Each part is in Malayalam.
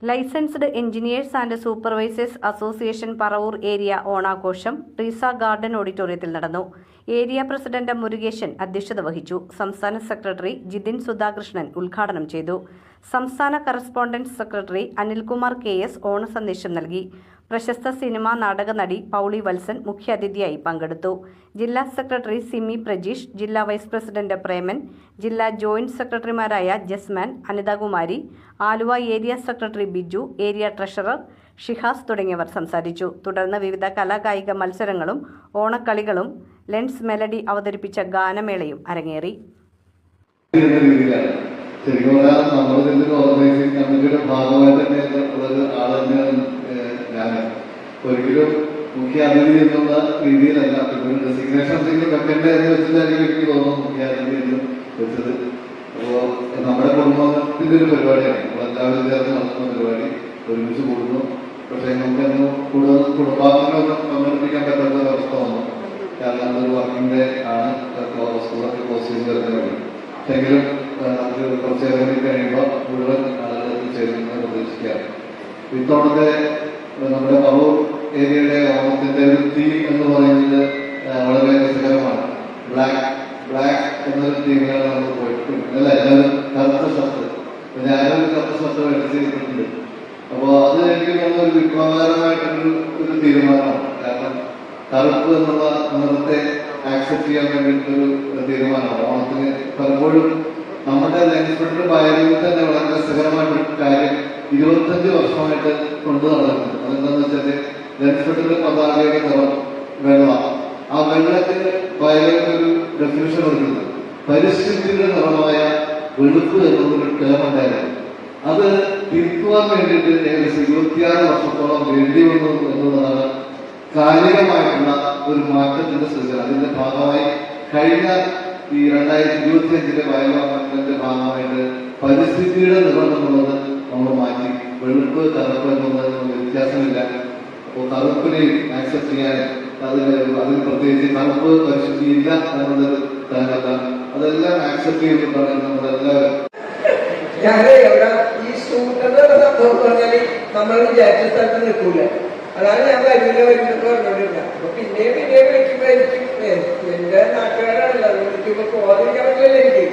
Licensed engineers and supervisors association Paravur area ഓണാഘോഷം ട്രീസ ഗാർഡൻ ഓഡിറ്റോറിയത്തിൽ നടന്നു. ഏരിയ പ്രസിഡന്റ് മുരുകേശൻ അധ്യക്ഷത വഹിച്ചു. സംസ്ഥാന സെക്രട്ടറി ജിതിൻ സുധാകൃഷ്ണൻ ഉദ്ഘാടനം ചെയ്തു. സംസ്ഥാന കറസ്പോണ്ടന്റ് സെക്രട്ടറി അനിൽകുമാർ KS ഓണസന്ദേശം നൽകി. പ്രശസ്ത സിനിമാ നാടക നടി പൗളി വത്സൻ മുഖ്യാതിഥിയായി പങ്കെടുത്തു. ജില്ലാ സെക്രട്ടറി സിമി പ്രജീഷ്, ജില്ലാ വൈസ് പ്രസിഡന്റ് പ്രേമൻ, ജില്ലാ ജോയിന്റ് സെക്രട്ടറിമാരായ Jasman, Anithakumari, Aluva area secretary Biju, area treasurer Shihas തുടങ്ങിയവർ സംസാരിച്ചു. തുടർന്ന് വിവിധ കലാകായിക മത്സരങ്ങളും ഓണക്കളികളും ലെൻസ് മെലഡി അവതരിപ്പിച്ച ഗാനമേളയും അരങ്ങേറി. ഒരിക്കലും മുഖ്യാതിഥി എന്നുള്ള രീതിയിലല്ല, ഡെസിഗ്നേഷൻ എന്തെങ്കിലും വെക്കേണ്ട എന്ന് വെച്ചിട്ടായിരിക്കും എനിക്ക് തോന്നുന്നു മുഖ്യാതിഥി എന്ന് വെച്ചത്. അപ്പോൾ നമ്മുടെ കുടുംബത്തിന്റെ ഒരു പരിപാടിയാണ്, നമ്മളെല്ലാവരും ചേർന്ന് നടത്തുന്ന പരിപാടി, ഒരുമിച്ച് കൂടുന്നു. പക്ഷേ നമുക്കൊന്നും കൂടുതൽ കുടുംബാംഗങ്ങളൊന്നും പങ്കെടുപ്പിക്കാൻ പറ്റാത്ത ഒരവസ്ഥ വന്നു. കാരണം അതൊരു വർക്കിംഗ് ഡേ ആണ്, സ്കൂളൊക്കെ ക്ലോസ് ചെയ്ത് വരുന്ന വഴി. പക്ഷെങ്കിലും നമുക്ക് കുറച്ചേറെ കഴിയുമ്പോൾ മുഴുവൻ ആളുകൾ ചേരുന്നത് പ്രതീക്ഷിക്കാം. ഇത്തവണത്തെ നമ്മുടെ പറവൂർ ഏരിയയുടെ ഓണത്തിന്റെ ഒരു തീം എന്ന് പറയുന്നത് വളരെ രസകരമാണ്. ബ്ലാക്ക് എന്നൊരു തീമിലാണ് നമ്മൾ പോയിട്ട് അല്ല, എല്ലാവരും കറുത്ത ഷർട്ട്, ഞാനൊരു കറുത്ത ഷർട്ട് മേടിച്ചിട്ടുണ്ട്. അപ്പോൾ അത് എനിക്ക് തോന്നുന്ന ഒരു വിപ്ലവകരമായിട്ടൊരു തീരുമാനമാണ്. കാരണം കറുപ്പ് എന്നുള്ള നിറത്തെ ആക്സെപ്റ്റ് ചെയ്യാൻ വേണ്ടിയിട്ടൊരു തീരുമാനമാണ്. ഓണത്തിന് പലപ്പോഴും നമ്മുടെ ലെൻസ്പെട്ടർ ബയോയിൽ തന്നെ വളരെ രസകരമായിട്ടൊരു കാര്യം 25 വർഷമായിട്ട് കൊണ്ടു നടക്കുന്നത്. അതെന്താന്ന് വെച്ചാല് ലെൻസ്പെട്ടറിന്റെ പതാകയുടെ നിറം വെള്ള. ആ വെള്ളത്തിന് ബയോയിലൊരു ഡെഫിനിഷൻ കൊടുക്കുന്നത് പരിസ്ഥിതിയുടെ നിറമായ വെളുപ്പ് എന്നൊരു ടേം ഉണ്ടായിരുന്നു. അത് തിരുത്തുവാൻ വേണ്ടിയിട്ട് ഏകദേശം 26 വർഷത്തോളം വേണ്ടി വന്നു എന്നുള്ളതാണ് കാലികമായിട്ടുള്ള ഒരു മാറ്റത്തിന്റെ സൂചന. അതിന്റെ ഭാഗമായി കഴിഞ്ഞ ഈ 2025 ബയോഅമെന്റ്മെന്റിന്റെ ഭാഗമായിട്ട് പരിസ്ഥിതിയുടെ നിറം എന്നുള്ളത് നമ്മൾ മാറ്റി വെളുപ്പ് കറുപ്പ് എന്നുള്ളത് വ്യത്യാസമില്ല. അപ്പോൾ കറുപ്പിനെ ആക്സെപ്റ്റ് ചെയ്യാൻ അതിന് പ്രത്യേകിച്ച് കറുപ്പ് പരിസ്ഥിതിയില്ല എന്നുള്ളത് കാര്യമല്ല, അതെല്ലാം ആക്സെപ്റ്റ് ചെയ്തിട്ടാണ് നമ്മളെല്ലാവരും. ഈ ഷൂട്ടെന്ന് സംഭവം പറഞ്ഞാല് നമ്മൾ വിചാരിച്ച സ്ഥലത്ത് നിൽക്കൂല. അതാണ് ഞാൻ വരുന്നൊക്കെ പറഞ്ഞോണ്ടിരുന്നത്. അപ്പൊ പിന്നെയും വിളിക്കുമ്പോഴായിരിക്കും എന്റെ നാട്ടുകാരാണല്ലോ, അത് വിളിക്കുമ്പോ പോകാതിരിക്കാൻ പറ്റില്ല എനിക്ക്.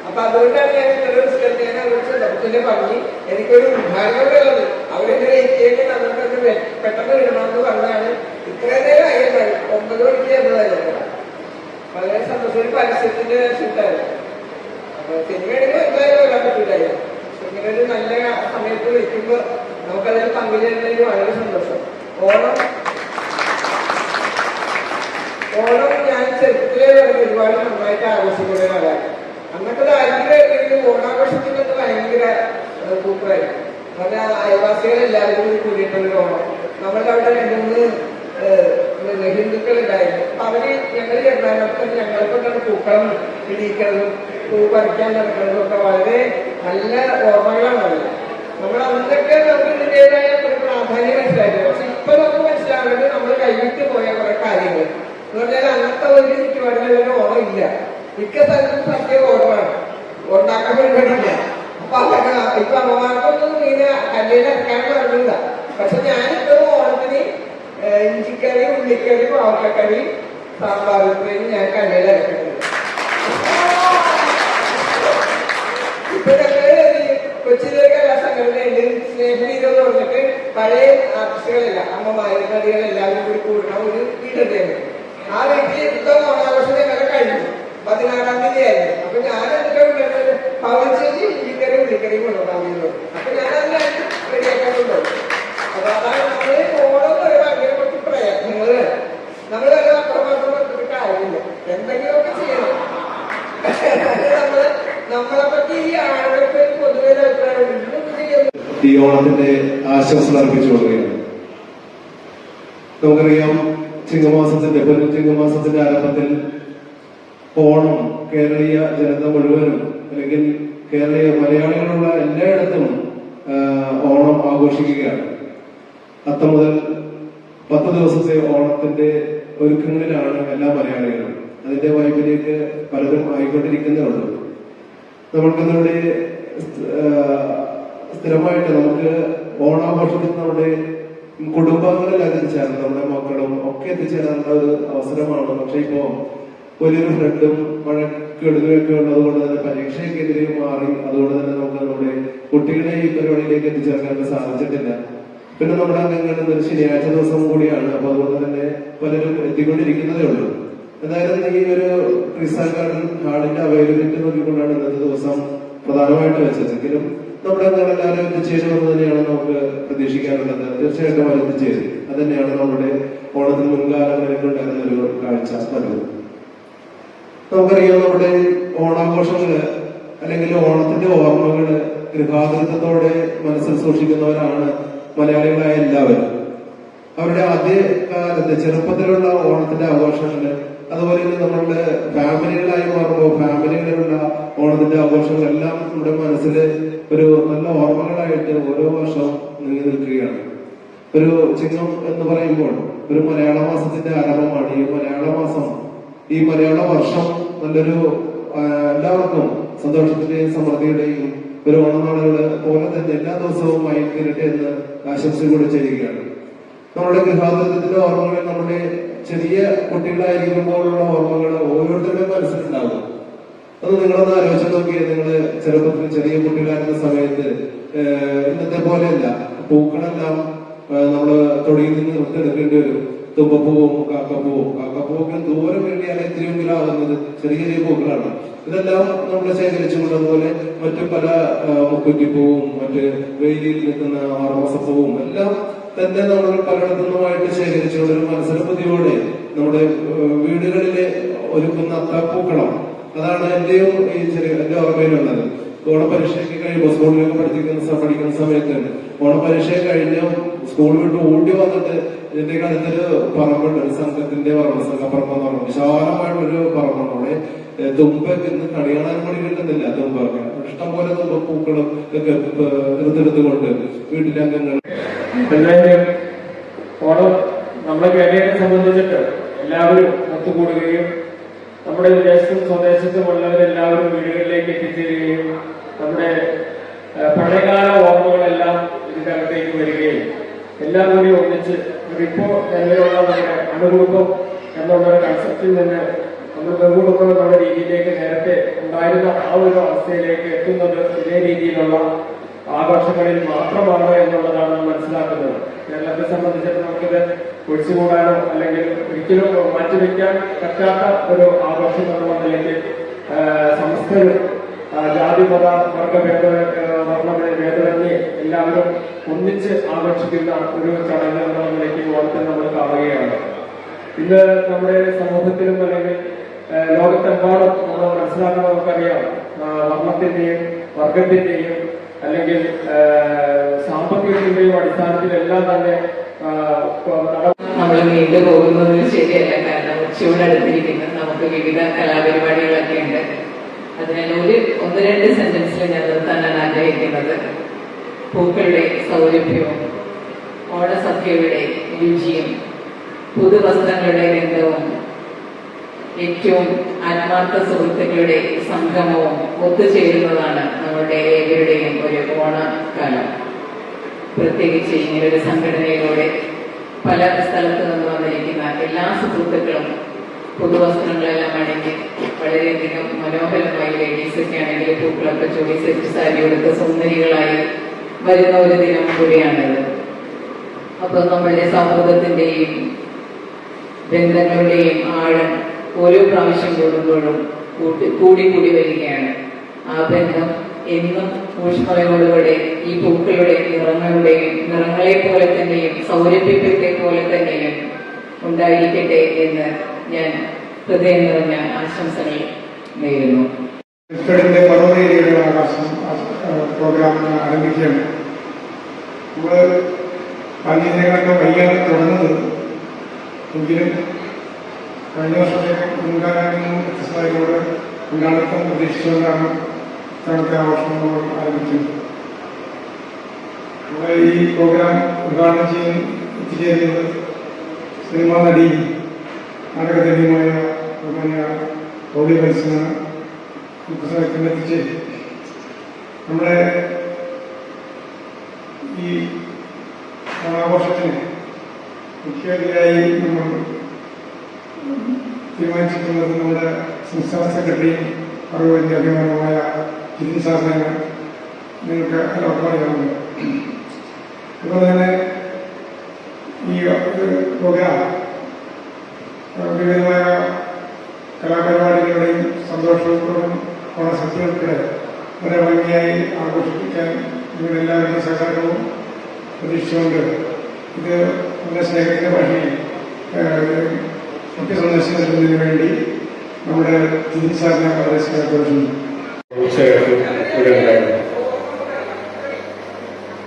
അപ്പൊ അതുകൊണ്ടാണ് ഞാൻ ഇത്ര റിസ്ക് ഞാൻ അവരുടെ പറഞ്ഞ് എനിക്കൊരു ഉദ്ഘാടനം ഉള്ളത്. അവരെന്നെ വെയിറ്റ് അതുകൊണ്ട് പെട്ടെന്ന് ഇടണമെന്ന് പറഞ്ഞാണ്. ഇത്രയും നേരം ആയിരുന്നു, 9 മണിക്ക് എന്നതായിരുന്നു. വളരെ സന്തോഷം. ഒരു പരസ്യത്തിന്റെ ഷൂട്ടായിരുന്നു. അപ്പൊ സിനിമയാണെങ്കിൽ എന്തായാലും വരാൻ പറ്റൂലായിരുന്നു. ഇങ്ങനെ ഒരു നല്ല സമയത്ത് വിളിക്കുമ്പോ നമുക്കതിൽ പങ്കുചേരുന്നതിന് വളരെ സന്തോഷം. ഓണം ഞാൻ ചെറുപ്പത്തിലേ പറഞ്ഞ് ഒരുപാട് നന്നായിട്ട് ആഘോഷിക്കുന്ന ഒരാളാണ്. അന്നൊക്കെ ദാരിദ്ര്യം ഓണാഘോഷത്തിനൊക്കെ ഭയങ്കര സൂപ്പറായിരുന്നു. നമ്മുടെ അയൽവാസികളെല്ലാവരും കൂടി കൂടിയിട്ടുള്ളൊരു ഓണം. നമ്മളുടെ അവിടെ 2-3 ഹിന്ദുക്കളുണ്ടായിരുന്നു. അപ്പൊ അവര് ഞങ്ങൾ ചേർന്നാലൊക്കെ ഞങ്ങളെ കൊണ്ടാണ് പൂക്കളം ഇടിയിക്കുന്നതും പൂ പറിക്കാൻ നടക്കുന്നതും ഒക്കെ വളരെ നല്ല ഓർമ്മകളാണ്. നമ്മൾ അന്നൊക്കെ നമുക്ക് ഇതിൻ്റെതായ ഒരു പ്രാധാന്യം മനസ്സിലായിരുന്നു. പക്ഷെ ഇപ്പൊ നമുക്ക് മനസ്സിലാവുന്നത് നമ്മൾ കൈവിട്ട് പോയ കുറെ കാര്യങ്ങൾ എന്ന് പറഞ്ഞാൽ അന്നത്തെ ഒരു ചുറ്റുപാടിലൊരു ഓണം ഇല്ല. മിക്ക സ്ഥലത്തും സദ്യ ഓണമാണ്, ഉണ്ടാക്കാൻ വേണ്ടിയില്ല. അപ്പൊ അതൊക്കെ ഇപ്പൊ അമ്മമാർക്കൊന്നും ഇങ്ങനെ കല്ലിലിറക്കാൻ പറഞ്ഞില്ല. പക്ഷെ ഞാനിപ്പോഴും ഓണത്തിന് ഇഞ്ചിക്കറി, ഉള്ളിക്കറി, പാവക്കക്കറി, സാമ്പാർ ഞാൻ കല്ലിലിറക്കുന്നത്. ഇപ്പൊ ഞങ്ങള് കൊച്ചിയിലെ കലാസംഘടനയുണ്ട്, സ്നേഹവീരം എന്ന് പറഞ്ഞിട്ട് പഴയ ആർട്ടിസ്റ്റുകളല്ല അമ്മമാര് നടികളെല്ലാവരും കൂടി കൂടുന്ന ഒരു വീടുണ്ടായിരുന്നു. ആ വീട്ടിൽ ഇപ്പൊ ഓണാഘോഷം ഞങ്ങളെ കഴിഞ്ഞു. 16-ാം തീയതി ആയിരുന്നു. അപ്പൊ ഞാൻ എന്തൊക്കെ ഉണ്ടായിരുന്നത് പവൻചേരി ഉള്ളിക്കറി കൊണ്ടുപോകാൻ. അപ്പൊ ഞാൻ അതിനായിട്ട് റെഡിയാക്കാൻ കൊണ്ടുപോകും. അപ്പൊ അതാണ് നമ്മള് ഓണം ഭയങ്കര കുറച്ച് പ്രയത്നങ്ങള്. നമ്മൾ വല്ല അത്രമാത്രം എടുത്തിട്ട് കാര്യമില്ല, എന്തെങ്കിലുമൊക്കെ ചെയ്യണം. നമ്മളെ പറ്റി ഈ ആളുകൾക്ക് പൊതുവെ ഈ ഓണത്തിന്റെ ആശംസ അർപ്പിച്ചുകൊള്ളുകയാണ്. നമുക്കറിയാം, ചിങ്ങമാസത്തിന്റെ ആരംഭത്തിൽ ഓണം കേരളീയ ജനത മുഴുവനും അല്ലെങ്കിൽ കേരളീയ മലയാളികളുള്ള എല്ലായിടത്തും ഓണം ആഘോഷിക്കുകയാണ്. അത്തം മുതൽ 10 ദിവസത്തെ ഓണത്തിന്റെ ഒരുക്കങ്ങളിലാണ് എല്ലാ മലയാളികളും. അതിന്റെ വൈബിലേക്ക് പലരും ആയിക്കൊണ്ടിരിക്കുന്നേ ഉള്ളൂ. നമ്മൾക്കിന്നിവിടെ സ്ഥിരമായിട്ട് നമുക്ക് ഓണാഘോഷത്തിൽ നമ്മുടെ കുടുംബങ്ങളെല്ലാം എത്തിച്ചേർന്ന് നമ്മുടെ മക്കളും ഒക്കെ എത്തിച്ചേരാനുള്ള ഒരു അവസരമാണ്. പക്ഷെ ഇപ്പോ വലിയൊരു ഫ്ലഡും മഴക്കെടുകയൊക്കെ ഉള്ളത് കൊണ്ട് തന്നെ പരീക്ഷയ്ക്കെതിരെ മാറി. അതുകൊണ്ട് തന്നെ നമുക്ക് നമ്മുടെ കുട്ടികളെ ഈ പരിപാടിയിലേക്ക് എത്തിച്ചേർക്കാൻ സാധിച്ചിട്ടില്ല. പിന്നെ നമ്മുടെ അംഗങ്ങളിൽ ഒരു ശനിയാഴ്ച ദിവസം കൂടിയാണ്. അപ്പൊ അതുകൊണ്ട് തന്നെ പലരും എത്തിക്കൊണ്ടിരിക്കുന്നതേ ഉള്ളൂ. എന്തായാലും ഈ ഒരു ട്രീസാ ഗാർഡൻ ഹാളിന്റെ അവൈലബിലിറ്റി നോക്കിക്കൊണ്ടാണ് ഇന്നത്തെ ദിവസം പ്രധാനമായിട്ട് വെച്ചത്. എങ്കിലും നമ്മുടെ അംഗങ്ങളെല്ലാവരും എത്തിച്ചേരുമെന്ന് തന്നെയാണ് നമുക്ക് പ്രതീക്ഷിക്കാനുള്ളത്. തീർച്ചയായിട്ടും അവർ എത്തിച്ചേരും. അത് തന്നെയാണ് നമ്മുടെ ഓണത്തിന് മുൻകാലങ്ങളിൽ ഉണ്ടായിരുന്ന ഒരു കാഴ്ച പലരും. നമുക്കറിയാം, നമ്മുടെ ഓണാഘോഷങ്ങള് അല്ലെങ്കിൽ ഓണത്തിന്റെ ഓർമ്മകള് ഗൃഹാതൃത്വത്തോടെ മനസ്സിൽ സൂക്ഷിക്കുന്നവരാണ് മലയാളികളായ എല്ലാവരും. അവരുടെ ആദ്യ കാലത്ത് ചെറുപ്പത്തിലുള്ള ഓണത്തിന്റെ ആഘോഷങ്ങള്, അതുപോലെ തന്നെ നമ്മളുടെ ഫാമിലികളായി മാറുമ്പോൾ ഫാമിലികളിലുള്ള ഓണത്തിന്റെ ആഘോഷങ്ങളെല്ലാം നമ്മുടെ മനസ്സിൽ ഒരു നല്ല ഓർമ്മകളായിട്ട് ഓരോ വർഷവും നീങ്ങി നിൽക്കുകയാണ്. ഒരു ചിങ്ങം എന്ന് പറയുമ്പോൾ ഒരു മലയാള മാസത്തിന്റെ ആരംഭമാണ് ഈ മലയാള മാസം. ഈ മലയാള വർഷം നല്ലൊരു എല്ലാവർക്കും സന്തോഷത്തിന്റെയും സമൃദ്ധിയുടെയും ഒരു ഓണനാളുകള് പോലെ തന്നെ എല്ലാ ദിവസവും ആയിരിക്കട്ടെ എന്ന് ആശംസ ചെയ്യുകയാണ്. നമ്മുടെ ഗൃഹാതൃത്വത്തിന്റെ ഓർമ്മകൾ നമ്മുടെ ചെറിയ കുട്ടികളായിരിക്കുമ്പോഴുള്ള ഓർമ്മകൾ ഓരോരുത്തരുടെ മനസ്സിലുണ്ടാകും. അത് നിങ്ങളൊന്ന് ആലോചിച്ച് നോക്കിയാൽ, നിങ്ങള് ചെറുപ്പത്തിൽ ചെറിയ കുട്ടികളായിരുന്ന സമയത്ത് ഇന്നത്തെ പോലെയല്ല, പൂക്കളെല്ലാം നമ്മള് തൊടിയിൽ നിന്ന് എടുത്തെടുക്കേണ്ടി വരും. തുമ്പപ്പൂവും കാക്കപ്പൂവൊക്കെ ദൂരം വേണ്ടിയാണ് എത്രയെങ്കിലും ആകുന്നത് ചെറിയ ചെറിയ പൂക്കളാണ്. ഇതെല്ലാം നമ്മൾ ശേഖരിച്ചുകൊണ്ട്, അതുപോലെ മറ്റു പല മുക്കുറ്റിപ്പൂവും മറ്റ് വെയിലിൽ നിൽക്കുന്ന ആറുമാസപ്പൂവും എല്ലാം തന്നെ നമ്മൾ പലയിടത്തു നിന്നുമായിട്ട് ശേഖരിച്ചുകൊണ്ട് ഒരു മത്സരബുദ്ധിയോടെ നമ്മുടെ വീടുകളിലെ ഒരുക്കുന്ന അത്തപ്പൂക്കളം, അതാണ് എന്റെയും ഈ എന്റെ ഓർമ്മയിലുള്ളത്. ഓണപരീക്ഷയ്ക്ക് കഴിയുമ്പോൾ സ്കൂളിലൊക്കെ പഠിക്കുന്ന സമയത്ത് ഓണപരീക്ഷ കഴിഞ്ഞ് സ്കൂൾ വിട്ട് ഓടി വന്നിട്ട് ഇതിന്റെ അടുത്തൊരു പറമ്പുണ്ട്, ഒരു സംഘത്തിന്റെ പറമ്പ്, സംഘപ്പറമ്പ് എന്ന് പറഞ്ഞു, വിശാലമായിട്ടൊരു പറമ്പാണ്. അവിടെ തുമ്പൊക്കെ ഇന്ന് കണി കാണാൻ കൂടി കിട്ടുന്നില്ല. തുമ്പൊക്കെ ഇഷ്ടംപോലെ തുമ്പപ്പൂക്കളും ഒക്കെ എടുത്തെടുത്തുകൊണ്ട് വീട്ടിലെ അംഗങ്ങൾ. എന്തായാലും ഓണം നമ്മുടെ കേരളത്തെ സംബന്ധിച്ചിട്ട് എല്ലാവരും ഒത്തുകൂടുകയും നമ്മുടെ വിദേശത്തും സ്വദേശത്തുമുള്ളവരെല്ലാവരും വീടുകളിലേക്ക് എത്തിച്ചേരുകയും നമ്മുടെ പഴയകാല ഓർമ്മകളെല്ലാം ഇതിനകത്തേക്ക് വരികയും എല്ലാം കൂടി ഒന്നിച്ച് ഇപ്പോ നിലവിലുള്ള നമ്മുടെ അണുകുടുംബം എന്നുള്ള ഒരു കൺസെപ്റ്റിൽ നിന്ന് നമ്മൾ ബഹുകുടുംബം എന്നുള്ള രീതിയിലേക്ക് നേരത്തെ ഉണ്ടായിരുന്ന ആ ഒരു അവസ്ഥയിലേക്ക് എത്തുന്നത് ഇതേ രീതിയിലുള്ള ആഘോഷങ്ങളിൽ മാത്രമാണ് എന്നുള്ളതാണ് മനസ്സിലാക്കുന്നത്. കേരളത്തെ സംബന്ധിച്ചിട്ട് നമുക്കിത് ഒഴിച്ചുകൂടാനോ അല്ലെങ്കിൽ ഒരിക്കലും മാറ്റിവെക്കാൻ പറ്റാത്ത ഒരു ആഘോഷം എന്നുള്ള നിലയ്ക്ക് സമസ്തരും ജാതി മത വർഗഭേദമന്യേ എല്ലാവരും ഒന്നിച്ച് ആഘോഷിക്കുന്ന ഒരു ചടങ്ങ് എന്നുള്ള നിലയ്ക്ക് ഓണത്തെ നമ്മൾ കാണുകയാണ്. ഇന്ന് നമ്മുടെ സമൂഹത്തിലും അല്ലെങ്കിൽ ലോകത്തെമ്പാടും നമ്മൾ മനസ്സിലാക്കാൻ നമുക്കറിയാം, വർണ്ണത്തിന്റെയും വർഗത്തിന്റെയും അല്ലെങ്കിൽ സാമ്പത്തികത്തിന്റെയും അടിസ്ഥാനത്തിലെല്ലാം തന്നെ നമ്മൾ നീണ്ടുപോകുന്നതിന് ശരിയല്ല. കാരണം ഉച്ചയോടടുത്തിരിക്കുന്നത് നമുക്ക് വിവിധ കലാപരിപാടികളൊക്കെ ഉണ്ട്. അതിനാൽ ഒന്ന് രണ്ട് സെന്റൻസിൽ ഞാൻ നിർത്താനാണ് ആഗ്രഹിക്കുന്നത്. പൂക്കളുടെ സൗരഭ്യവും ഓണസദ്യയുടെ രുചിയും പുതുവസ്ത്രങ്ങളുടെ ഗന്ധവും ഏറ്റവും ആത്മാർത്ഥ സുഹൃത്തുക്കളുടെ സംഗമവും ഒത്തുചേരുന്നതാണ് നമ്മുടെ ഏവരുടെയും ഒരു ഓണക്കാലം. പ്രത്യേകിച്ച് ഇങ്ങനൊരു സംഘടനയിലൂടെ പല സ്ഥലത്തു നിന്ന് വന്നിരിക്കുന്ന എല്ലാ സുഹൃത്തുക്കളും പുതുവസ്ത്രങ്ങളെല്ലാം അണിഞ്ഞ് വളരെയധികം മനോഹരമായി ലേഡീസൊക്കെ ആണെങ്കിൽ പൂക്കളൊക്കെ ചൂടി സെറ്റ് സാരി കൊടുത്ത് സുന്ദരികളായി വരുന്ന ഒരു ദിനം കൂടിയാണത്. അപ്പോൾ നമ്മളുടെ സൗഹൃദത്തിന്റെയും ബന്ധങ്ങളുടെയും ആഴം ഓരോ പ്രാവശ്യം കൂടുമ്പോഴും കൂടി വരികയാണ്. ആ ബന്ധം എന്നും ഊഷ്മതയോടുകൂടെ ഈ പൂക്കളുടെ നിറങ്ങളെ പോലെ തന്നെയും സൗരഭ്യത്തെ പോലെ തന്നെയും ഉണ്ടായിരിക്കട്ടെ എന്ന് ഞാൻ ഹൃദയം നിറഞ്ഞ ആശംസകൾ നേരുന്നു. പ്രോഗ്രാം ആരംഭിക്കുകയാണ്. നമ്മൾ പള്ളിയിലേക്കൊക്കെ വൈകാതെ തുടങ്ങുന്നത് എങ്കിലും കഴിഞ്ഞ വർഷത്തെ മുൻകാലങ്ങളിൽ വ്യത്യസ്തമായിക്കൊണ്ട് പങ്കാളിത്തം പ്രതീക്ഷിച്ചുകൊണ്ടാണ് ഇത്തവണത്തെ ആഘോഷം നമ്മൾ ആരംഭിക്കുന്നത്. നമ്മുടെ ഈ പ്രോഗ്രാം ഉദ്ഘാടനം എത്തിച്ചേരുന്നത് സിനിമാ നടി നാടകധന്യമായ ബഹുമാന്യ ഗൗരി വത്സനാണ്. ഈ പുസ്തകത്തിനെത്തിച്ച് നമ്മുടെ ഈ ഓണാഘോഷത്തിന് മുഖ്യാതിഥിയായി നമ്മൾ തീരുമാനിച്ചിട്ടുള്ളത് നമ്മുടെ സംസ്ഥാന സെക്രട്ടറിയും അറിവിന്റെ അഭിമാനമായ ജിതിൻ സാറിനെയാണ് നിങ്ങൾക്ക് എല്ലാവർക്കും അറിയാവുന്നത്. അതുപോലെ തന്നെ ഈ പ്രോഗ്രാം വിവിധമായ കലാപരിപാടികളുടെയും സന്തോഷത്തോടും ഓണസദ്യ ഉൾപ്പെടെ വളരെ ഭംഗിയായി ആഘോഷിപ്പിക്കാൻ നിങ്ങളെല്ലാവരുടെയും സഹകരണവും പ്രതീക്ഷിച്ചുകൊണ്ട് ഇത് നമ്മുടെ സ്നേഹത്തിന്റെ ഭാഷയിൽ മുഖ്യ സന്ദേശം നൽകുന്നതിന് വേണ്ടി നമ്മുടെ ജിതിൻ സാറിനെ വളരെ സ്നേഹത്തോടും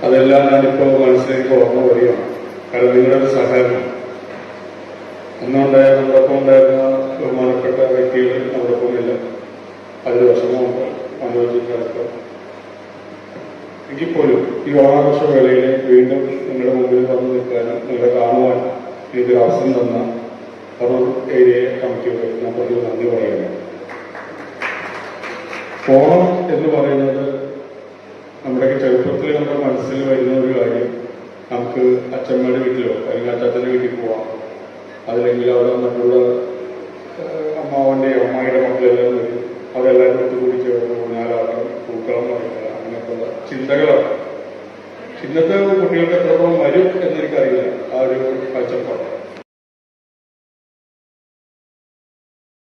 അതെല്ലാം ഞാനിപ്പോൾ മനസ്സിലേക്ക് ഓർമ്മ വരികയാണ്. കാരണം നിങ്ങളുടെ സഹകരണം അന്നുണ്ടായ നമ്മളൊപ്പം ഉണ്ടായിരുന്ന ബഹുമാനപ്പെട്ട വ്യക്തികൾ നമ്മളൊപ്പം ഇല്ല. 10 വർഷമുണ്ട് മനോജിക്കാലത്ത്. എങ്കിൽ പോലും ഈ ഓണാഘോഷ വേളയിൽ വീണ്ടും നിങ്ങളുടെ മുമ്പിൽ വന്നു നിൽക്കാനും നിങ്ങളെ കാണുവാൻ എനിക്കൊരു അവസരം തന്ന പറവൂർ ഏരിയ കമ്മിറ്റിയോട് ഞാൻ പറഞ്ഞു നന്ദി പറയുകയാണ്. ഓണം എന്ന് പറയുന്നത് നമ്മുടെയൊക്കെ ചെറുപ്പത്തിൽ നമ്മുടെ മനസ്സിൽ വരുന്ന ഒരു കാര്യം, നമുക്ക് അച്ഛമ്മയുടെ വീട്ടിലോ അല്ലെങ്കിൽ അച്ചാച്ചൻ്റെ വീട്ടിൽ പോവാം, അതില്ലെങ്കിൽ അവിടെ മറ്റുള്ള അമ്മാവൻ്റെയോ അമ്മായിയുടെ മക്കളെല്ലാം വരും, അവരെല്ലാവരും ഒത്തുകൂടി ചേർന്ന് ഊഞ്ഞാലാട്ടം, പൂക്കളം വരയ്ക്കുക, അങ്ങനെയൊക്കെയുള്ള ചിന്തകളാണ്. ഇന്നത്തെ കുട്ടികൾക്ക് എത്രത്തോളം വരും എന്നെനിക്കറിയില്ല ആ ഒരു കാഴ്ചപ്പാട്.